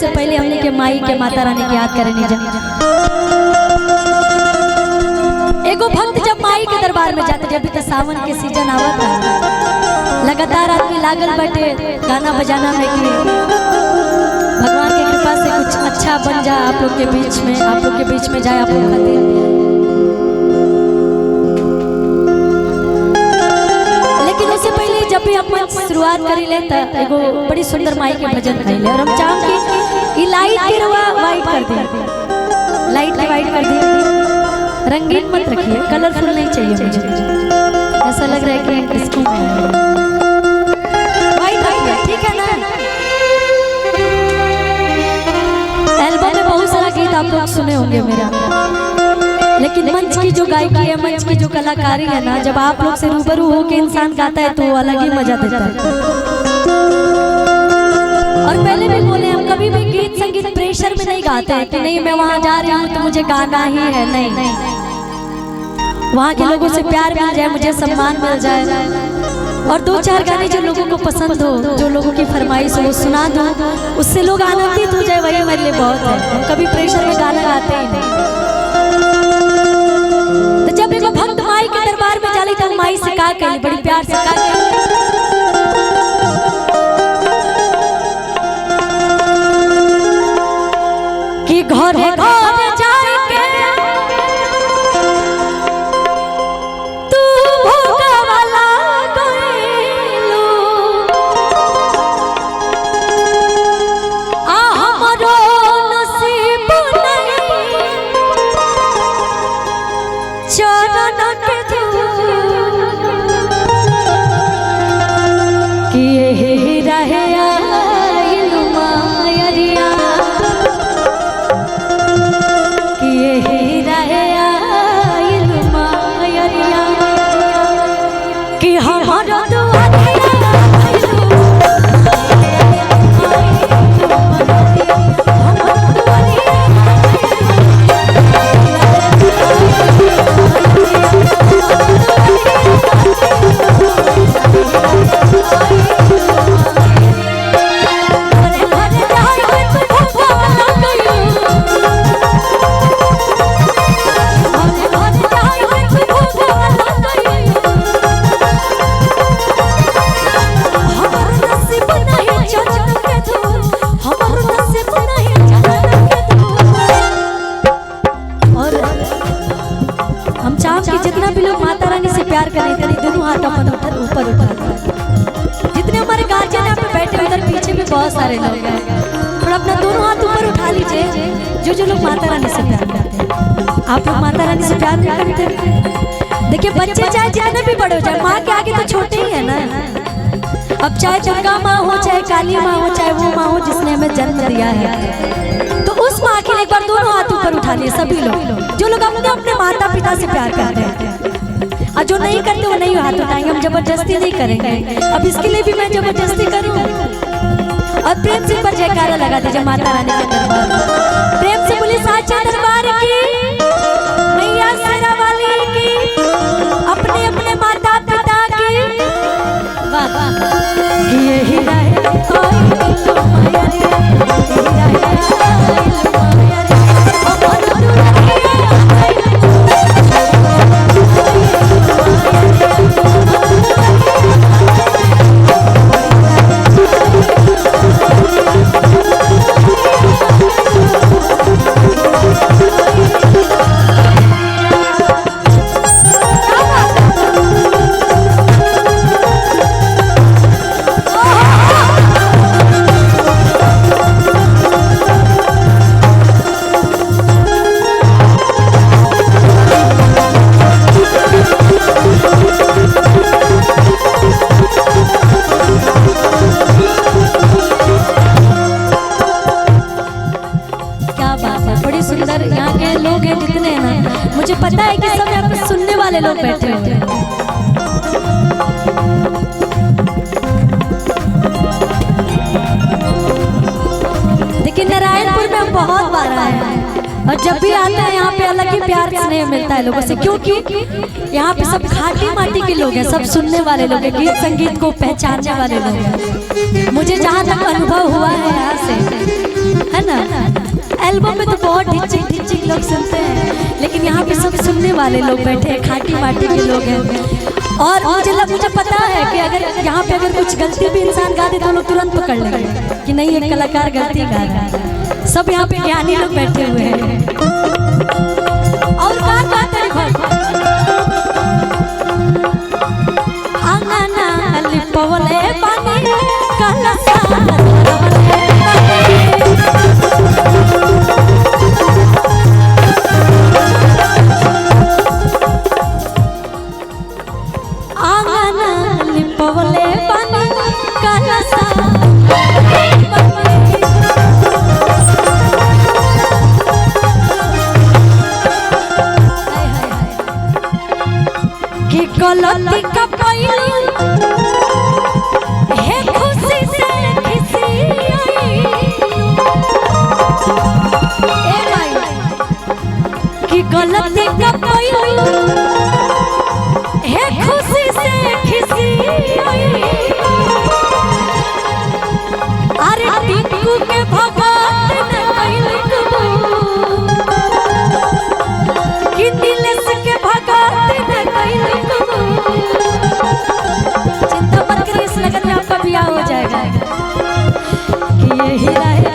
से पहले हमने के माई के माता रानी की याद करें जा। एगो भक्त जब माई के दरबार में जाते, जब भी तो सावन के सीजन आवत है, लगातार आदमी लागल बटे गाना बजाना में कि भगवान की कृपा से कुछ अच्छा बन जाए आप लोग के बीच में, आप लोग के बीच में जाए आप लोग खातिर। लेकिन उससे पहले जब भी अपन शुरुआत करी ले तो एगो बड़ी सुंदर माई के भजन गाइले, और हम चाहम कि लाइट के रवा वाइट कर दी, लाइट वाइट कर दी, रंगीन मत रखिए, कलरफुल नहीं चाहिए मुझे, ऐसा लग रहा है कि इसको वाइट रखिए, ठीक है ना। एल्बम में बहुत सारा गीत आप लोग सुने होंगे मेरा, लेकिन मंच की जो गायकी है, मंच की जो कलाकारी है ना, जब आप लोग से रूबरू हो के इंसान गाता है तो वो अलग ही मजा देता है। और पहले भी बोले, हम कभी भी गीत संगीत प्रेशर में नहीं गाते हैं कि नहीं मैं वहाँ जा रही हूँ तो मुझे गाना ही है, नहीं। वहाँ के लोगों से प्यार मिल जाए, मुझे सम्मान मिल जाए, और दो चार गाने जो लोगों को पसंद हो, जो लोगों की फरमाइश हो, वो सुना दो, उससे लोग आनंदित हो जाए, वही मेरे लिए बहुत है। हम कभी प्रेशर में गाना गाते ही नहीं। तो जब एक भक्त माई के दरबार में जाली तो माई से का कही, बड़ी प्यार से का कही, कि घरे घरे जाए के तू भूखा वाला गइलो, आ हमरो नसीब नहीं चरण के धूल, कि यही रहे आइल मायरिया, कि यही रहे आइल मायरिया, कि हमारा जितना भी लोग माता रानी से प्यार करें, दोनों हाथ अपन ऊपर उठा, जितने हमारे गार्जियन यहाँ पे बैठे उधर पीछे भी बहुत सारे लोग हैं, थोड़ा अपना दोनों हाथ ऊपर उठा लीजिए। जो लोग माता रानी से प्यार करते हैं, आप लोग माता रानी से प्यार नहीं करते। देखिए बच्चे चाहे जितने भी बड़े हो जाए, माँ के आगे तो छोटे ही है ना। अब चाहे दुर्गा माँ हो, चाहे काली माँ हो, चाहे वो माँ हो जिसने हमें जन्म दिया है, तो उस माँ के लिए एक बार दोनों हाथ ऊपर उठा लिए सभी लोग, जो लोग अपने अपने माता पिता से प्यार करते हैं, और जो नहीं करते वो नहीं हाथ उठाएंगे। हम जबरदस्ती नहीं करेंगे। अब इसके लिए भी मैं जबरदस्ती करूँ, और प्रेम से पर जयकारा लगा दीजिए माता रानी के दरबार, प्रेम से बोली साचा दरबार की, मैया शेरा वाली की, अपने अपने माता पिता की, यही रहे यहाँ के लोग हैं जितने हैं ना, मुझे पता है कि सब यहाँ पे सुनने वाले लोग बैठे हुए हैं। देखिए नारायणपुर में हम बहुत बार आए हैं, और जब भी आते हैं यहाँ पे अलग ही प्यार स्नेह मिलता है लोगों से, क्योंकि यहाँ पे सब खाटी माटी के लोग हैं, सब सुनने वाले लोग हैं, गीत संगीत को पहचानने वाले लोग हैं। मुझे जहाँ तक अनुभव हुआ है यहाँ से, है ढिचिक ढिचिक लोग सुनते हैं, लेकिन यहाँ पे सब सुनने वाले लोग बैठे हैं, खाटी माटी के लोग हैं। और मुझे पता है कि अगर यहाँ पे अगर कुछ गलती भी इंसान गा दे तो लोग तुरंत पकड़ लेंगे कि नहीं, एक कलाकार गलती गा रहा है। सब यहाँ पे ज्ञानी लोग बैठे हुए हैं। और बात पवले पानी कलसा आंगन पवले पानी कलसा कि गलती का पहलू गलती का पहलू है खुशी से खिसी अरे टिंकू के भगत न कइल कि दिलेस के भगत न कइल। चिंता मत करिए, इस लगन में आपका ब्याह हो जाएगा कि यही रहे।